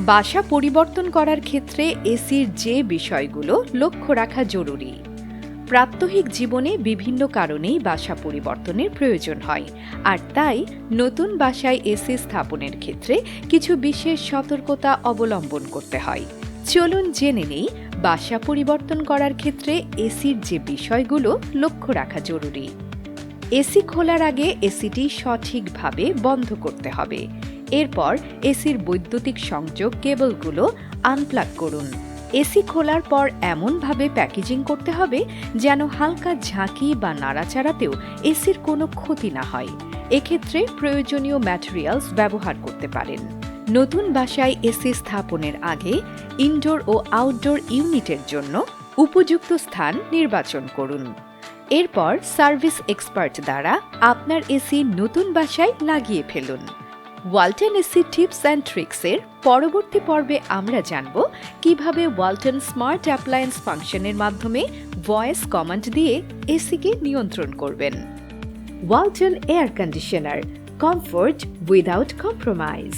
বাসা পরিবর্তন করার ক্ষেত্রে এসির যে বিষয়গুলো লক্ষ্য রাখা জরুরি। প্রাত্যহিক জীবনে বিভিন্ন কারণেই বাসা পরিবর্তনের প্রয়োজন হয়, আর তাই নতুন বাসায় এসি স্থাপনের ক্ষেত্রে কিছু বিশেষ সতর্কতা অবলম্বন করতে হয়। চলুন জেনে নেই বাসা পরিবর্তন করার ক্ষেত্রে এসির যে বিষয়গুলো লক্ষ্য রাখা জরুরি। এসি খোলার আগে এসিটি সঠিকভাবে বন্ধ করতে হবে। এরপর এসির বৈদ্যুতিক সংযোগ কেবলগুলো আনপ্লাগ করুন। এসি খোলার পর এমনভাবে প্যাকেজিং করতে হবে যেন হালকা ঝাঁকি বা নাড়াচাড়াতেও এসির কোনো ক্ষতি না হয়। এক্ষেত্রে প্রয়োজনীয় ম্যাটেরিয়ালস ব্যবহার করতে পারেন। নতুন বাসায় এসি স্থাপনের আগে ইনডোর ও আউটডোর ইউনিটের জন্য উপযুক্ত স্থান নির্বাচন করুন। এরপর সার্ভিস এক্সপার্ট দ্বারা আপনার এসি নতুন বাসায় লাগিয়ে ফেলুন। ওয়ালটন এসি টিপস অ্যান্ড ট্রিক্সের পরবর্তী পর্বে আমরা জানব কিভাবে ওয়ালটন স্মার্ট অ্যাপ্লায়েন্স ফাংশনের মাধ্যমে ভয়েস কমান্ড দিয়ে এসিকে নিয়ন্ত্রণ করবেন। Walton air conditioner, comfort without compromise.